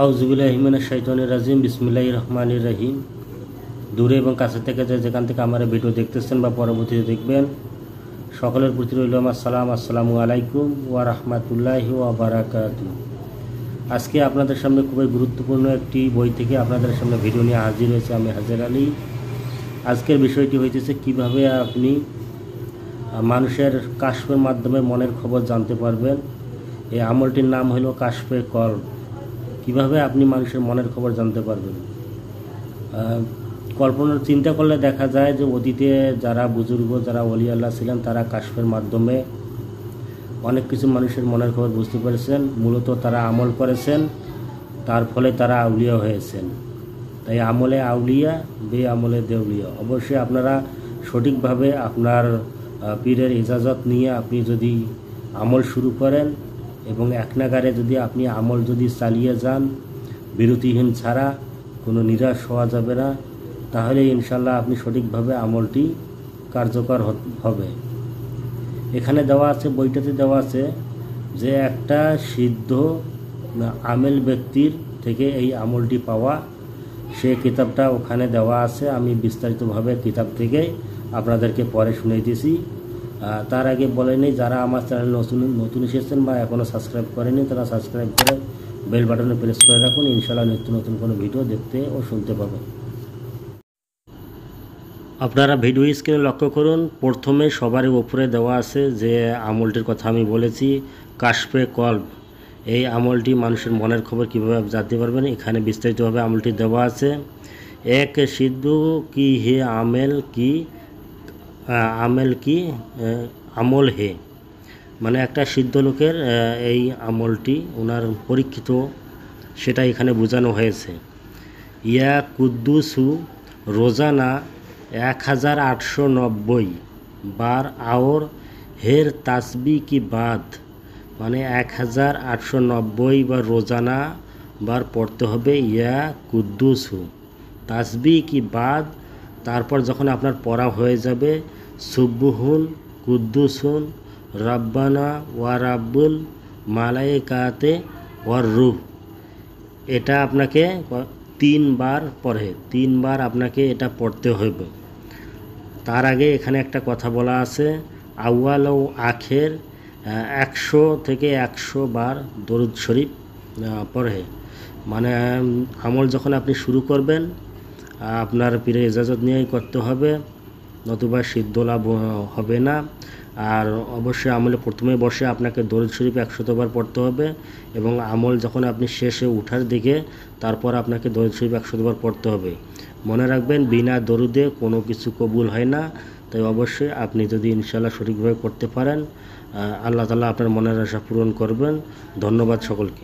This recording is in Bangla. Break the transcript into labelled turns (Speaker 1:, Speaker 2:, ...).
Speaker 1: আউযুবিল্লাহি মিনাশ শাইতানির রাজিম বিসমিল্লাহির রহমানির রহিম। দূরে এবং কাছে থেকে যেখান থেকে আমার ভিডিও দেখতেছেন বা পরবর্তীতে দেখবেন, সকলের প্রতি রইল আমার সালাম। আসসালামু আলাইকুম ওয়া রাহমাতুল্লাহি ওয়া বারাকাতুহু। আজকে আপনাদের সামনে খুবই গুরুত্বপূর্ণ একটি বই থেকে আপনাদের সামনে ভিডিও নিয়ে হাজির হয়েছে আমি হাজের আলী। আজকের বিষয়টি হইতেছে কিভাবে আপনি মানুষের কাশফের মাধ্যমে মনের খবর জানতে পারবেন। এই আমলটির নাম হলো কাশফে কলব। কিভাবে আপনি মানুষের মনের খবর জানতে পারবেন। কল্পনা চিন্তা করলে দেখা যায় যে অতীতে যারা বুজুর্গ, যারা ওলি আল্লাহ ছিলেন, তারা কাশফের মাধ্যমে অনেক কিছু মানুষের মনের খবর বুঝতে পেরেছেন। মূলত তারা আমল করেছেন, তার ফলে তারা আউলিয়া হয়েছেন। তাই আমলে আউলিয়া, বে আমলে দেউলিয়া। অবশ্যই আপনারা সঠিকভাবে আপনার পীরের ইজাজত নিয়ে আপনি যদি আমল শুরু করেন এবং এক নাগারে যদি আপনি আমল যদি চালিয়ে যান বিরতিহীন ছাড়া, কোনো নিরাশ হওয়া যাবে না, তাহলে ইনশাল্লাহ আপনি সঠিকভাবে আমলটি কার্যকর হবে। এখানে দেওয়া আছে, বইটাতে দেওয়া আছে যে একটা সিদ্ধ আমেল ব্যক্তির থেকে এই আমলটি পাওয়া, সে কিতাবটা ওখানে দেওয়া আছে। আমি বিস্তারিতভাবে কিতাব থেকে আপনাদেরকে পরে শুনিয়ে দিয়েছি। তার আগে বলেনি, যারা আমার চ্যানেল নতুন এসেছেন বা এখনও সাবস্ক্রাইব করেনি, তারা সাবস্ক্রাইব করে বেল বাটনে প্রেস করে রাখুন। ইনশাআল্লাহ নিত্য নতুন কোনো ভিডিও দেখতে ও শুনতে পাবেন। আপনারা ভিডিও স্ক্রিনে লক্ষ্য করুন, প্রথমে সবারই উপরে দেওয়া আছে যে আমলটির কথা আমি বলেছি, কাশফে কলব। এই আমলটি মানুষের মনের খবর কীভাবে জানতে পারবেন, এখানে বিস্তারিতভাবে আমলটি দেওয়া আছে। এক সিদ্ধ কি হে আমেল কি আমল হে, মানে একটা সিদ্ধ লোকের এই আমলটি ওনার পরীক্ষিত, সেটা এখানে বোঝানো হয়েছে। ইয়া কুদ্দুসু রোজানা 1890 বার আওর হের তাসবি কি বাদ, মানে 1890 বার রোজানা বার পড়তে হবে ইয়া কুদ্দুসু তাসবি কি বাদ। তারপর যখন আপনার পড়া হয়ে যাবে সুবহুন কুদ্দুসুন রাব্বানা ওয়া রাব্বুল মালায়েকাতে ওয়ার রূহ, এটা আপনাকে 3 বার পড়ে, 3 বার আপনাকে এটা পড়তে হবে। তার আগে এখানে একটা কথা বলা আছে, আউয়াল ও আখের 100 থেকে 100 বার দরুদ শরীফ পড়ে। মানে আমল যখন আপনি শুরু করবেন আপনার পীরের ইজাজত নিয়েই করতে হবে, নতুবা সিদ্ধ লাভ হবে না। আর অবশ্যই আমলে প্রথমে বসে আপনাকে দরুদ শরীফ 100 বার পড়তে হবে, এবং আমল যখন আপনি শেষে উঠার দিকে তারপর আপনাকে দরুদ শরীফ 100 বার পড়তে হবে। মনে রাখবেন, বিনা দরুদে কোনো কিছু কবুল হয় না। তাই অবশ্যই আপনি যদি ইনশাআল্লাহ সঠিকভাবে করতে পারেন, আল্লাহ তাআলা আপনার মনের আশা পূরণ করবেন। ধন্যবাদ সকলকে।